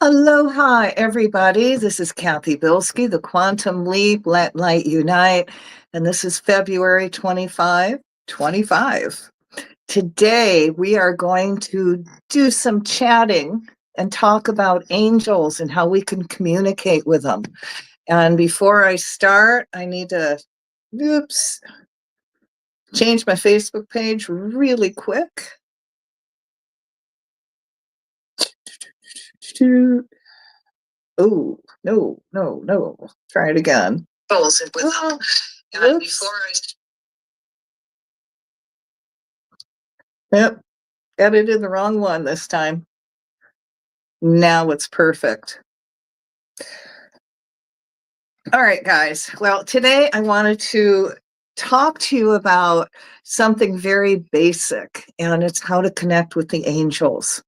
Aloha, everybody. This is Kathy Bilsky, the Quantum Leap, Let Light Unite. And this is February 25. Today, we are going to do some chatting and talk about angels and how we can communicate with them. And before I start, I need to, change my Facebook page really quick. Oh, no. Try it again. With them. And before Yep, edited the wrong one this time. Now it's perfect. All right, guys. Well, today I wanted to talk to you about something very basic, and it's how to connect with the angels.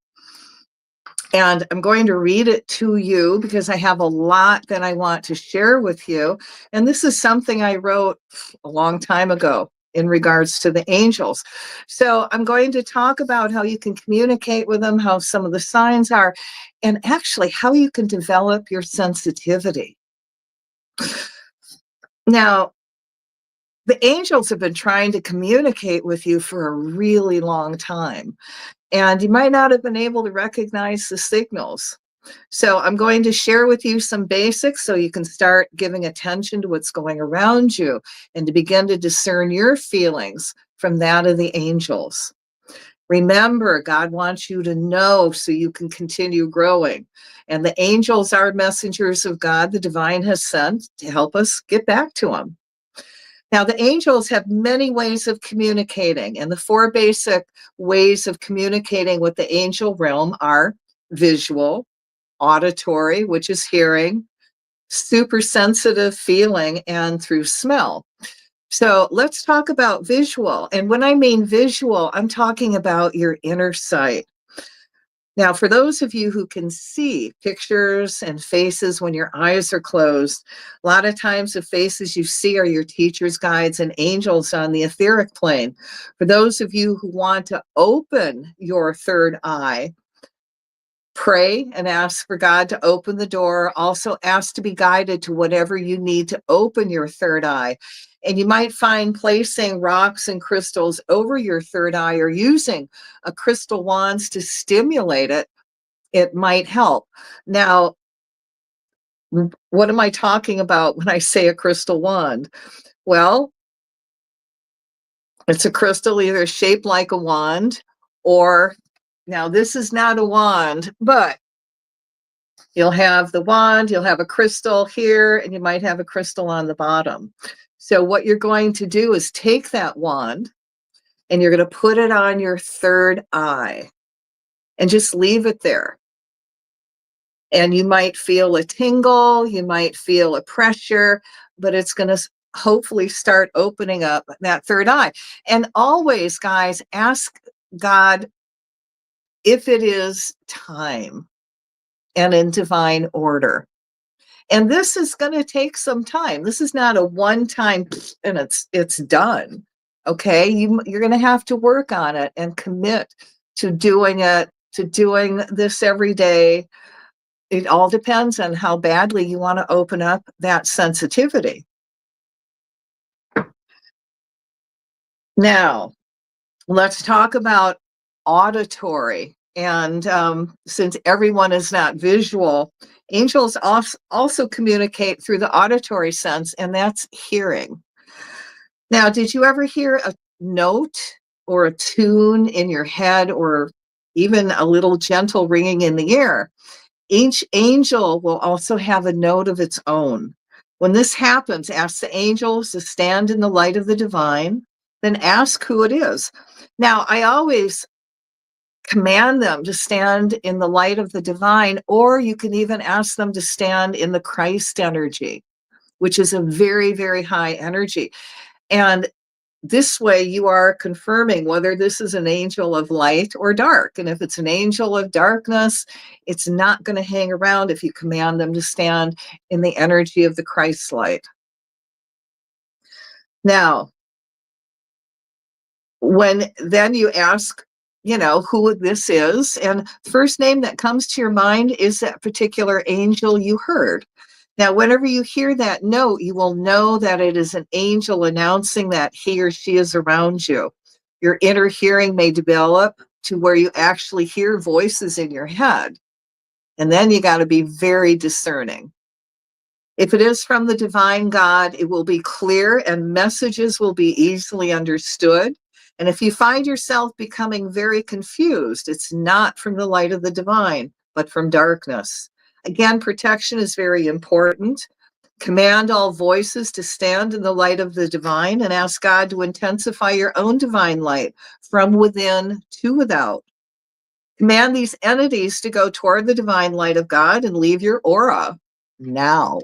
And I'm going to read it to you because I have a lot that I want to share with you. And this is something I wrote a long time ago in regards to the angels. So I'm going to talk about how you can communicate with them, how some of the signs are, and actually how you can develop your sensitivity. Now, the angels have been trying to communicate with you for a really long time, and you might not have been able to recognize the signals. So I'm going to share with you some basics so you can start giving attention to what's going around you and to begin to discern your feelings from that of the angels. Remember, God wants you to know so you can continue growing. And the angels are messengers of God, the divine has sent to help us get back to Him. Now, the angels have many ways of communicating, and the four basic ways of communicating with the angel realm are visual, auditory, which is hearing, super sensitive feeling, and through smell. So let's talk about visual. And when I mean visual, I'm talking about your inner sight. Now, for those of you who can see pictures and faces when your eyes are closed, a lot of times the faces you see are your teachers, guides, and angels on the etheric plane. For those of you who want to open your third eye, pray and ask for God to open the door. Also ask to be guided to whatever you need to open your third eye. And you might find placing rocks and crystals over your third eye or using a crystal wands to stimulate it. It might help. Now, what am I talking about when I say a crystal wand? Well, it's a crystal either shaped like a wand or, now this is not a wand, but you'll have the wand, you'll have a crystal here, and you might have a crystal on the bottom. So what you're going to do is take that wand and you're going to put it on your third eye and just leave it there. And you might feel a tingle, you might feel a pressure, but it's going to hopefully start opening up that third eye. And always, guys, ask God if it is time and in divine order. And this is going to take some time. This is not a one-time and it's done. Okay, you're going to have to work on it and commit to doing it, to doing this every day. It all depends on how badly you want to open up that sensitivity. Now, let's talk about auditory. And since everyone is not visual, angels also communicate through the auditory sense, and that's hearing. Now, did you ever hear a note or a tune in your head or even a little gentle ringing in the air? Each angel will also have a note of its own. When this happens, ask the angels to stand in the light of the divine, then ask who it is. Now, I always command them to stand in the light of the divine, or you can even ask them to stand in the Christ energy, which is a very, very high energy. And this way you are confirming whether this is an angel of light or dark. And if it's an angel of darkness, it's not going to hang around if you command them to stand in the energy of the Christ light. Now, when then you ask who this is. And first name that comes to your mind is that particular angel you heard. Now, whenever you hear that note, you will know that it is an angel announcing that he or she is around you. Your inner hearing may develop to where you actually hear voices in your head. And then you got to be very discerning. If it is from the divine God, it will be clear and messages will be easily understood. And if you find yourself becoming very confused, it's not from the light of the divine, but from darkness. Again, protection is very important. Command all voices to stand in the light of the divine and ask God to intensify your own divine light from within to without. Command these entities to go toward the divine light of God and leave your aura now.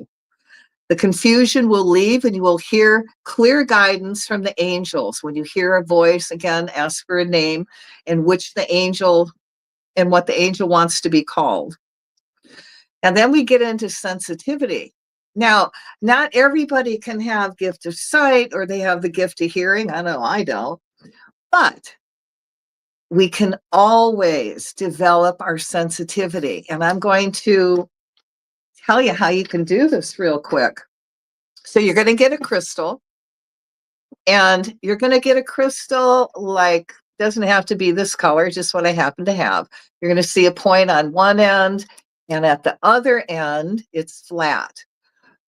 The confusion will leave and you will hear clear guidance from the angels. When you hear a voice, again, ask for a name and which the angel and what the angel wants to be called. And then we get into sensitivity. Now, not everybody can have gift of sight or they have the gift of hearing. I know I don't. But we can always develop our sensitivity. And I'm going to tell you how you can do this real quick. So you're going to get a crystal, and you're going to get a crystal like, doesn't have to be this color, just what I happen to have. You're going to see a point on one end, and at the other end, it's flat.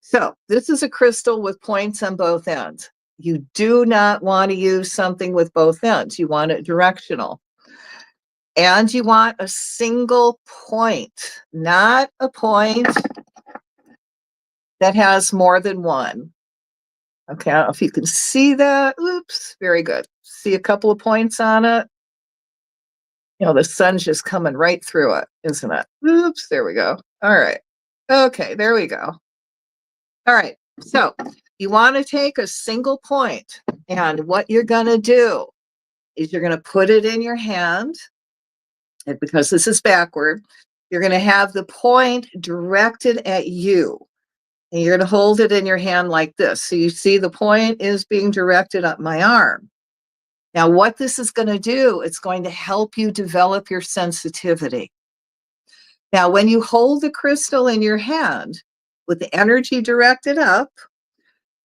So this is a crystal with points on both ends. You do not want to use something with both ends. You want it directional. And you want a single point, not a point that has more than one. Okay, I don't know if you can see that. Oops, very good. See a couple of points on it? The sun's just coming right through it, isn't it? Oops, there we go. All right. Okay, there we go. All right, so you want to take a single point, and what you're going to do is you're going to put it in your hand, and because this is backward, you're going to have the point directed at you. And you're going to hold it in your hand like this. So you see the point is being directed up my arm. Now, what this is going to do, it's going to help you develop your sensitivity. Now, when you hold the crystal in your hand with the energy directed up,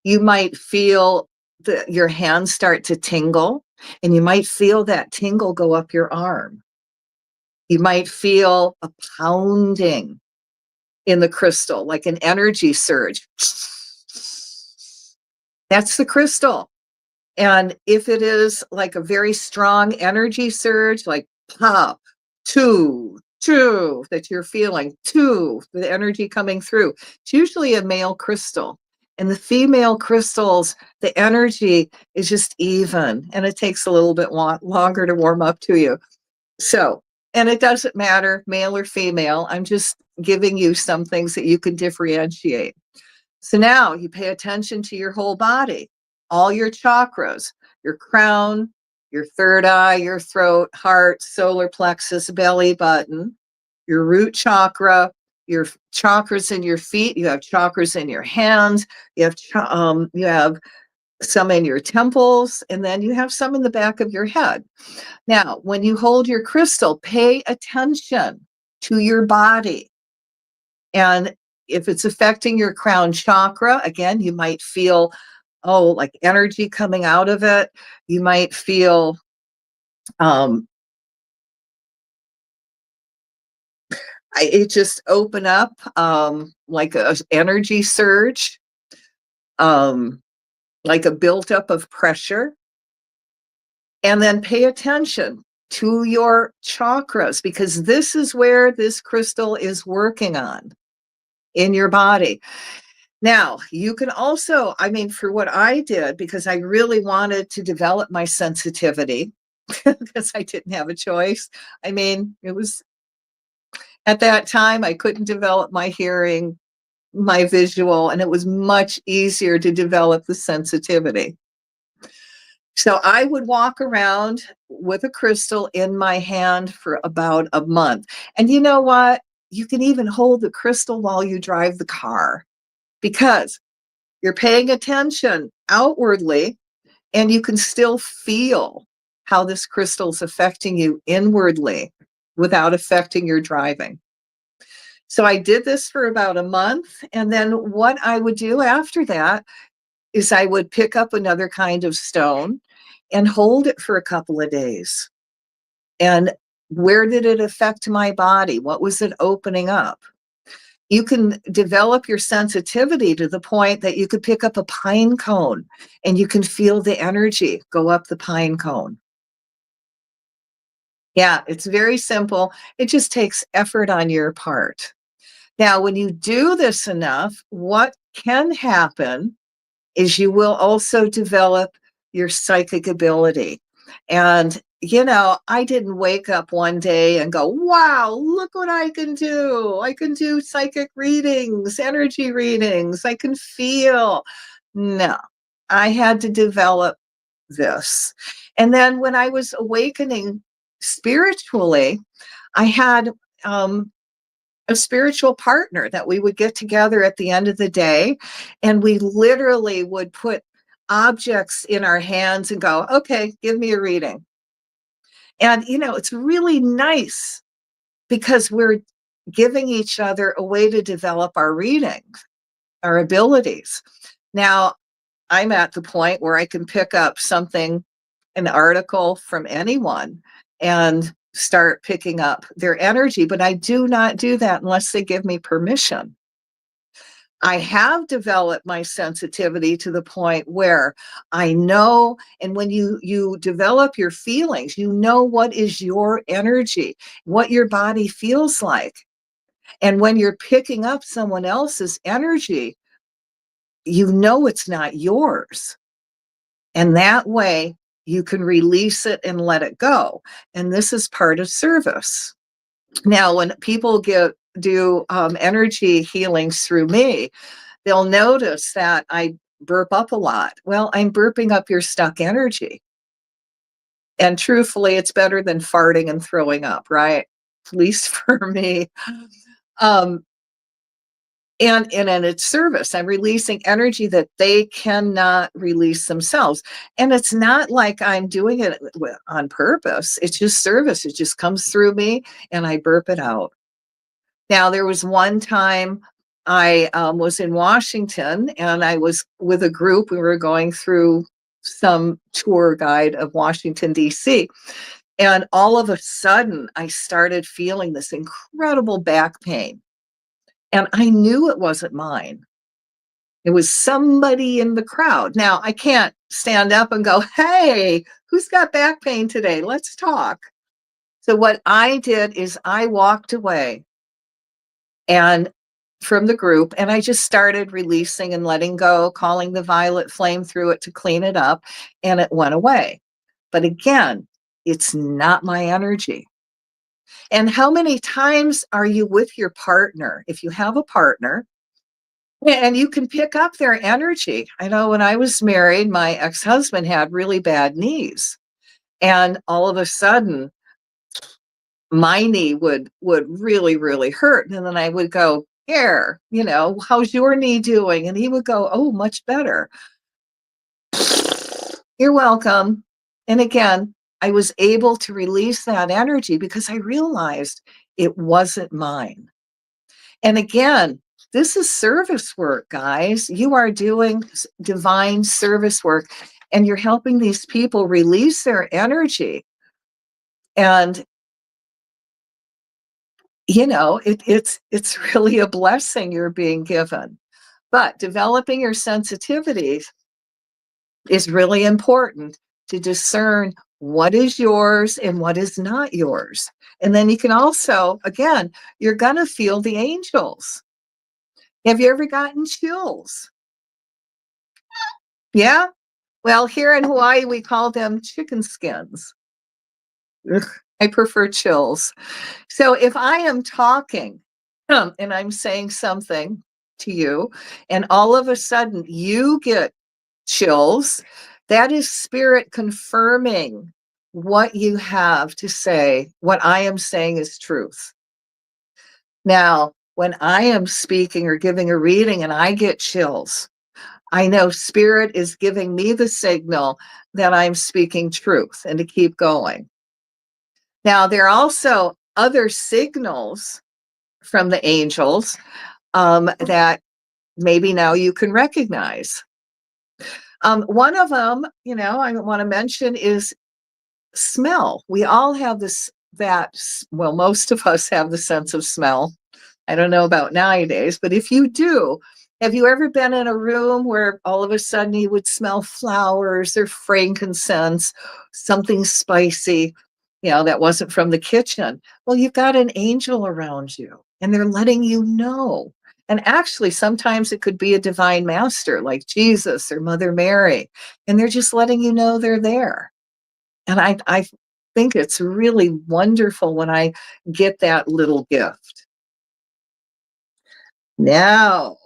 you might feel your hands start to tingle, and you might feel that tingle go up your arm. You might feel a pounding in the crystal, like an energy surge. That's the crystal. And if it is like a very strong energy surge, like pop, two, that you're feeling, the energy coming through, it's usually a male crystal. And the female crystals, the energy is just even, and it takes a little bit longer to warm up to you. So, and it doesn't matter, male or female. I'm just giving you some things that you can differentiate. So now you pay attention to your whole body, all your chakras, your crown, your third eye, your throat, heart, solar plexus, belly button, your root chakra, your chakras in your feet. You have chakras in your hands. You have some in your temples, and then you have some in the back of your head. Now, when you hold your crystal, pay attention to your body. And if it's affecting your crown chakra, again, you might feel, like energy coming out of it. You might feel it just open up like an energy surge, like a buildup of pressure. And then pay attention to your chakras, because this is where this crystal is working on in your body. Now, you can also, for what I did, because I really wanted to develop my sensitivity, because I didn't have a choice. It was at that time, I couldn't develop my hearing, my visual, and it was much easier to develop the sensitivity. So I would walk around with a crystal in my hand for about a month. And you know what? You can even hold the crystal while you drive the car, because you're paying attention outwardly and you can still feel how this crystal's affecting you inwardly without affecting your driving. So I did this for about a month. And then what I would do after that is I would pick up another kind of stone and hold it for a couple of days. And where did it affect my body? What was it opening up? You can develop your sensitivity to the point that you could pick up a pine cone and you can feel the energy go up the pine cone. Yeah, it's very simple. It just takes effort on your part. Now, when you do this enough, what can happen is you will also develop your psychic ability. And, I didn't wake up one day and go, wow, look what I can do. I can do psychic readings, energy readings. I can feel. No, I had to develop this. And then when I was awakening spiritually, I had a spiritual partner that we would get together at the end of the day, and we literally would put objects in our hands and go, okay, give me a reading. And, it's really nice because we're giving each other a way to develop our readings, our abilities. Now, I'm at the point where I can pick up something, an article from anyone, and start picking up their energy, but I do not do that unless they give me permission. I have developed my sensitivity to the point where I know, and when you develop your feelings, you know what is your energy, what your body feels like. And when you're picking up someone else's energy, you know it's not yours. And that way you can release it and let it go. And this is part of service. Now, when people do energy healings through me, they'll notice that I burp up a lot. Well, I'm burping up your stuck energy. And truthfully, it's better than farting and throwing up, right? At least for me. Um, and in its service, I'm releasing energy that they cannot release themselves. And it's not like I'm doing it on purpose. It's just service. It just comes through me and I burp it out. Now, there was one time I was in Washington and I was with a group. We were going through some tour guide of Washington, D.C. And all of a sudden, I started feeling this incredible back pain. And I knew it wasn't mine. It was somebody in the crowd. Now, I can't stand up and go, hey, who's got back pain today? Let's talk. So what I did is I walked away and from the group, and I just started releasing and letting go, calling the violet flame through it to clean it up, and it went away. But again, it's not my energy. And how many times are you with your partner? If you have a partner, and you can pick up their energy. I know when I was married, my ex-husband had really bad knees. And all of a sudden, my knee would really, really hurt. And then I would go, here, how's your knee doing? And he would go, oh, much better. You're welcome. And again, I was able to release that energy because I realized it wasn't mine. And again, this is service work, guys. You are doing divine service work and you're helping these people release their energy. And it's really a blessing you're being given. But developing your sensitivities is really important to discern what is yours and what is not yours. And then you can also, again, you're going to feel the angels. Have you ever gotten chills? Yeah? Well, here in Hawaii, we call them chicken skins. Ugh, I prefer chills. So if I am talking and I'm saying something to you, and all of a sudden you get chills, that is spirit confirming what you have to say. What I am saying is truth. Now, when I am speaking or giving a reading and I get chills, I know spirit is giving me the signal that I'm speaking truth and to keep going. Now, there are also other signals from the angels that maybe now you can recognize. One of them, I want to mention is smell. We all have well, most of us have the sense of smell. I don't know about nowadays, but if you do, have you ever been in a room where all of a sudden you would smell flowers or frankincense, something spicy, that wasn't from the kitchen? Well, you've got an angel around you and they're letting you know. And actually, sometimes it could be a divine master like Jesus or Mother Mary, and they're just letting you know they're there. And I think it's really wonderful when I get that little gift. Now,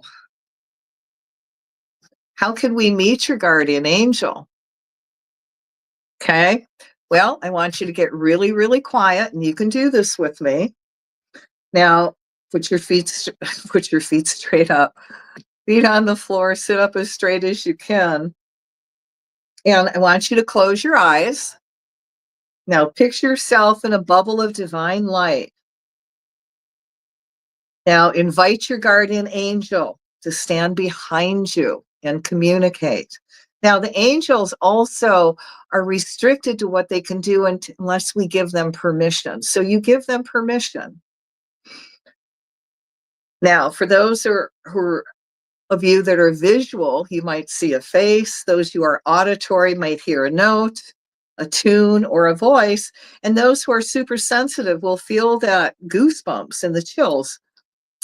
how can we meet your guardian angel? Okay. Well, I want you to get really, really quiet, and you can do this with me. Now, put your feet put your feet straight up. Feet on the floor, sit up as straight as you can. And I want you to close your eyes. Now, picture yourself in a bubble of divine light. Now, invite your guardian angel to stand behind you and communicate. Now, the angels also are restricted to what they can do unless we give them permission. So you give them permission. Now, for those of you that are visual, you might see a face. Those who are auditory might hear a note, a tune, or a voice. And those who are super sensitive will feel that goosebumps and the chills.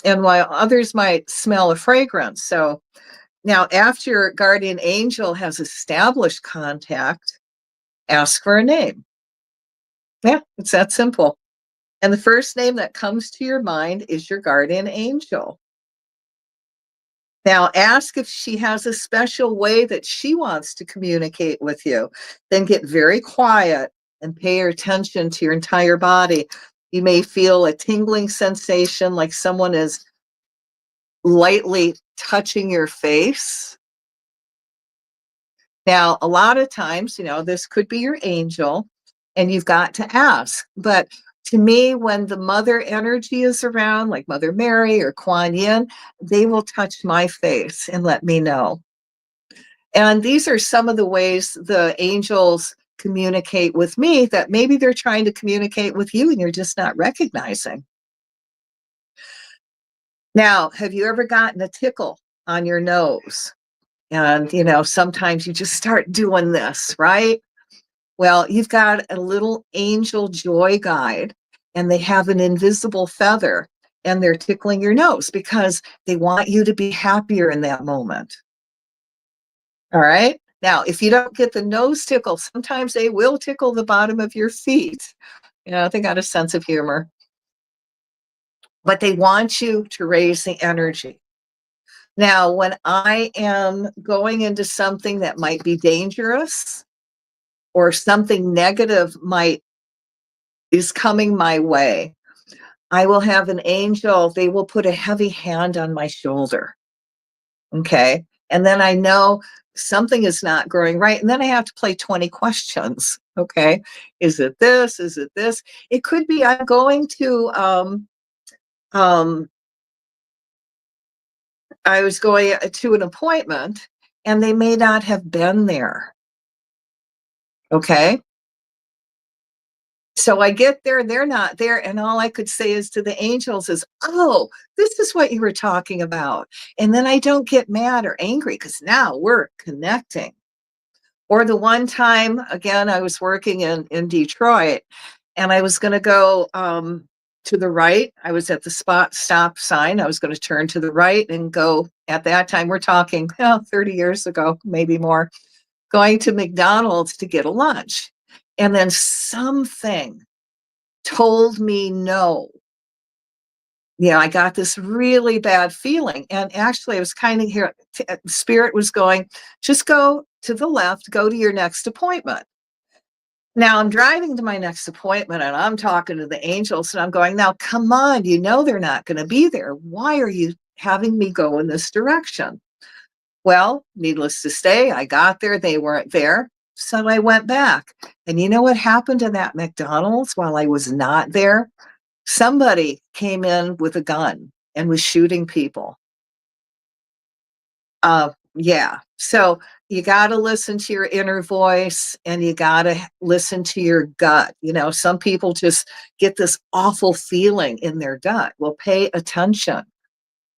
And while others might smell a fragrance. So now, after your guardian angel has established contact, ask for a name. Yeah, it's that simple. And the first name that comes to your mind is your guardian angel. Now, ask if she has a special way that she wants to communicate with you. Then get very quiet and pay your attention to your entire body. You may feel a tingling sensation like someone is lightly touching your face. Now, a lot of times, this could be your angel, and you've got to ask. But to me, when the mother energy is around, like Mother Mary or Kuan Yin, they will touch my face and let me know. And these are some of the ways the angels communicate with me that maybe they're trying to communicate with you and you're just not recognizing. Now, have you ever gotten a tickle on your nose? And, sometimes you just start doing this, right? Well, you've got a little angel joy guide, and they have an invisible feather, and they're tickling your nose because they want you to be happier in that moment. All right? Now, if you don't get the nose tickle, sometimes they will tickle the bottom of your feet. They got a sense of humor. But they want you to raise the energy. Now, when I am going into something that might be dangerous or something negative is coming my way, I will have an angel, they will put a heavy hand on my shoulder. Okay. And then I know something is not growing right. And then I have to play 20 questions. Okay. Is it this? Is it this? It could be I'm going to I was going to an appointment and they may not have been there. Okay. So I get there, they're not there. And all I could say is to the angels is, oh, this is what you were talking about. And then I don't get mad or angry because now we're connecting. Or the one time, again, I was working in Detroit and I was going to go to the right. I was at the stop sign. I was going to turn to the right and go. At that time, we're talking 30 years ago, maybe more, going to McDonald's to get a lunch. And then something told me no. I got this really bad feeling. And actually, I was kind of here, spirit was going, just go to the left, go to your next appointment. Now I'm driving to my next appointment and I'm talking to the angels and I'm going, now, come on, they're not going to be there. Why are you having me go in this direction? Well, needless to say, I got there, they weren't there. So I went back. And you know what happened to that McDonald's while I was not there? Somebody came in with a gun and was shooting people. Yeah. So you got to listen to your inner voice and you got to listen to your gut. You know, some people just get this awful feeling in their gut. Well, pay attention.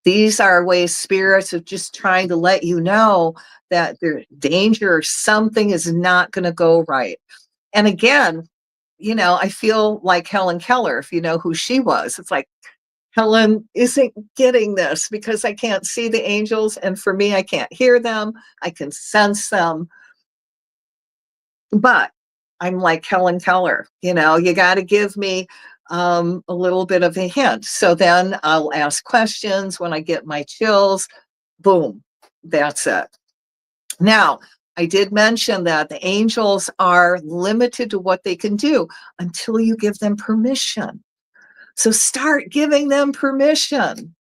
These are ways spirits of just trying to let you know that there's danger, something is not going to go right. And again, you know, I feel like Helen Keller, if you know who she was. It's like, Helen isn't getting this because I can't see the angels. And for me, I can't hear them. I can sense them. But I'm like Helen Keller, you know, you got to give me a little bit of a hint. So then I'll ask questions when I get my chills. Boom, that's it. Now, I did mention that the angels are limited to what they can do until you give them permission. So start giving them permission.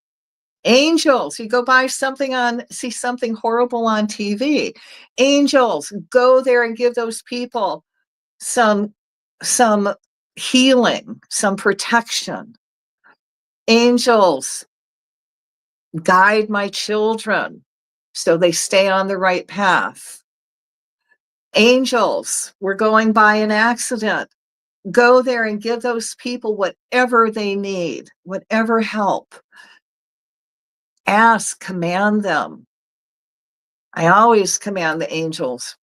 Angels, you go buy something on, see something horrible on TV. Angels, go there and give those people some some healing, some protection. Angels, guide my children so they stay on the right path. Angels, we're going by an accident. Go there and give those people whatever they need, whatever help. Ask, command them. I always command the angels.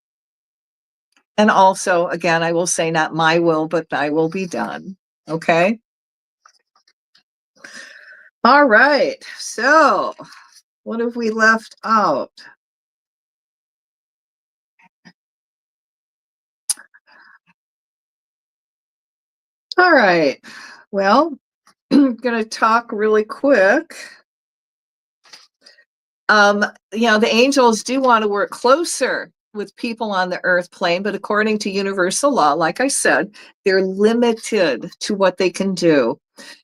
And also, again, I will say, not my will, but thy will be done. Okay. All right. So, what have we left out? All right. Well, I'm going to talk really quick. You know, the angels do want to work closer with people on the earth plane, but according to universal law, like I said, they're limited to what they can do.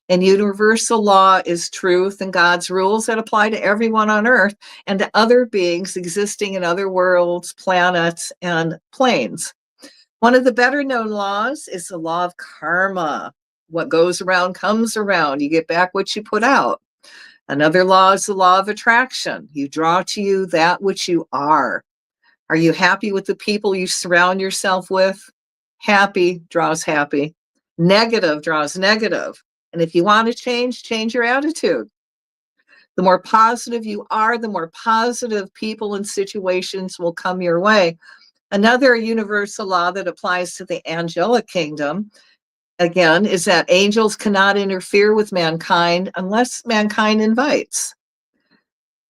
And universal law is truth and God's rules that apply to everyone on earth and to other beings existing in other worlds, planets, and planes. One of the better known laws is the law of karma. What goes around comes around. You get back what you put out. Another law is the law of attraction. You draw to you that which you are. Are you happy with the people you surround yourself with? Happy draws happy. Negative draws negative. And if you want to change your attitude. The more positive you are, the more positive people and situations will come your way. Another universal law that applies to the angelic kingdom, again, is that angels cannot interfere with mankind unless mankind invites.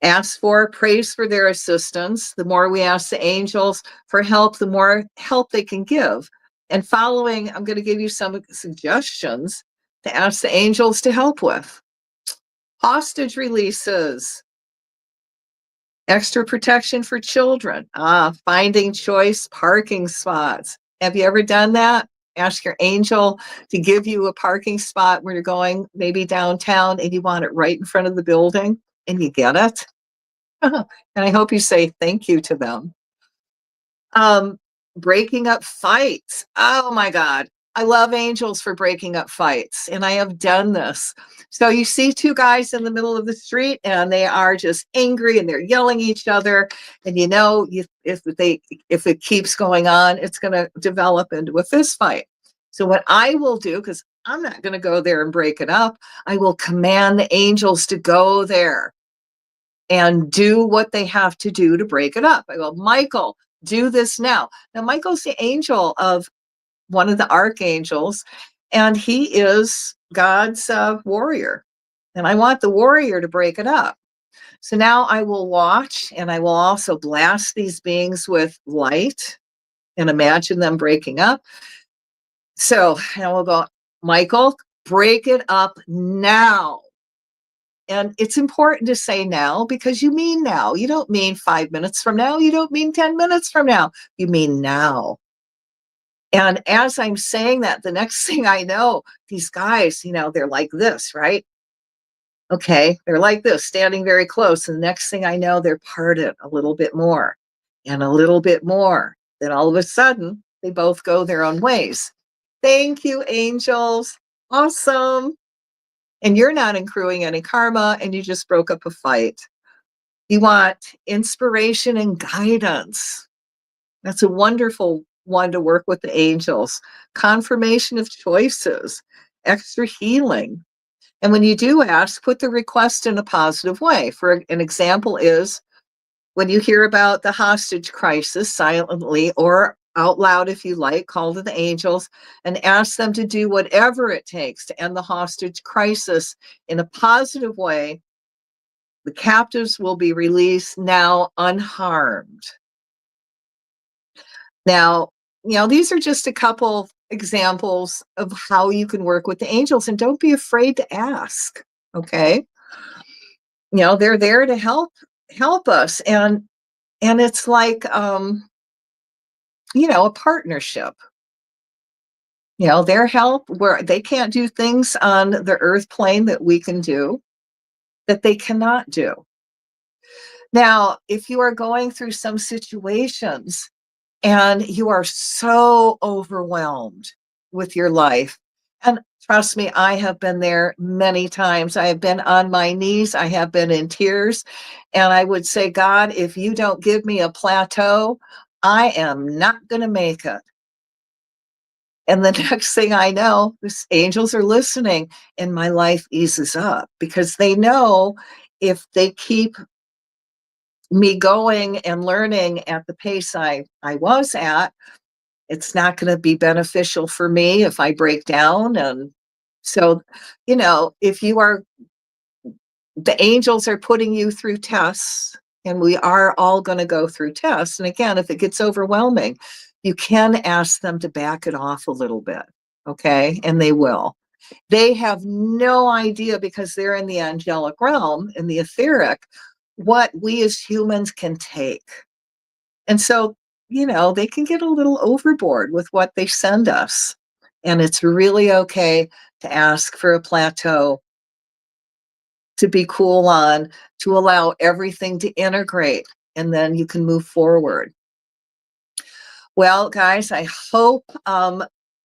Ask for, praise for their assistance. The more we ask the angels for help, the more help they can give. And following, I'm going to give you some suggestions to ask the angels to help with. Hostage releases, extra protection for children, finding choice parking spots. Have you ever done that? Ask your angel to give you a parking spot where you're going, maybe downtown, and you want it right in front of the building, and you get it. And I hope you say thank you to them. Um, Breaking up fights. Oh my God. I love angels for breaking up fights, and I have done this. So you see two guys in the middle of the street, and they are just angry, and they're yelling at each other. And you know, if it keeps going on, it's going to develop into a fist fight. So what I will do, because I'm not going to go there and break it up, I will command the angels to go there and do what they have to do to break it up. I go, Michael, do this now. Now, Michael's the angel of one of the archangels, and he is God's warrior. And I want the warrior to break it up. So now I will watch, and I will also blast these beings with light and imagine them breaking up. So I will go, Michael, break it up now. And it's important to say now because you mean now. You don't mean 5 minutes from now. You don't mean 10 minutes from now. You mean now. And as I'm saying that, the next thing I know, these guys, you know, they're like this, right? Okay, they're like this, standing very close. And the next thing I know, they're parted a little bit more and a little bit more. Then all of a sudden, they both go their own ways. Thank you, angels. Awesome. And you're not accruing any karma and you just broke up a fight. You want inspiration and guidance. That's a wonderful one to work with the angels. Confirmation of choices, extra healing. And when you do ask, put the request in a positive way. For an example is when you hear about the hostage crisis silently or out loud, if you like, call to the angels and ask them to do whatever it takes to end the hostage crisis in a positive way. The captives will be released now unharmed. Now, these are just a couple examples of how you can work with the angels, and don't be afraid to ask. Okay. They're there to help us. And it's like a partnership. Their help where they can't do things on the earth plane that we can do, that they cannot do. Now, if you are going through some situations and you are so overwhelmed with your life, and trust me, I have been there many times. I have been on my knees, I have been in tears, and I would say, God, if you don't give me a plateau, I am not going to make it. And the next thing I know, the angels are listening and my life eases up because they know if they keep me going and learning at the pace I was at, it's not going to be beneficial for me if I break down. And so, if you are, the angels are putting you through tests, and we are all going to go through tests. And again, if it gets overwhelming, you can ask them to back it off a little bit. Okay. And they will. They have no idea because they're in the angelic realm, in the etheric, what we as humans can take. And so, they can get a little overboard with what they send us. And it's really okay to ask for a plateau, to be cool on, to allow everything to integrate, and then you can move forward. Well, guys, I hope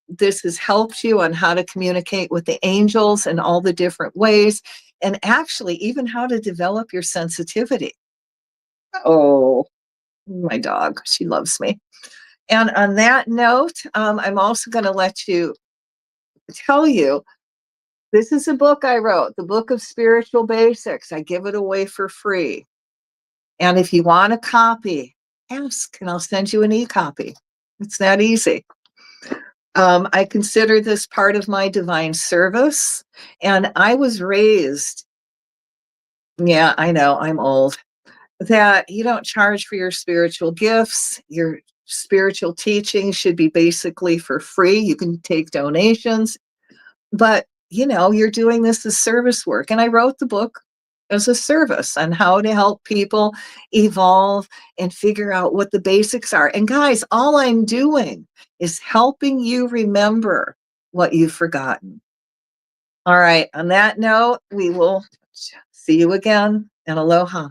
this has helped you on how to communicate with the angels in all the different ways, and actually even how to develop your sensitivity. Oh, my dog, she loves me. And on that note, I'm also going to tell you, this is a book I wrote, the Book of Spiritual Basics. I give it away for free. And if you want a copy, ask and I'll send you an e-copy. It's that easy. I consider this part of my divine service. And I was raised, yeah, I know, I'm old, that you don't charge for your spiritual gifts. Your spiritual teaching should be basically for free. You can take donations, but you're doing this as service work. And I wrote the book as a service on how to help people evolve and figure out what the basics are. And guys, all I'm doing is helping you remember what you've forgotten. All right. On that note, we will see you again, and aloha.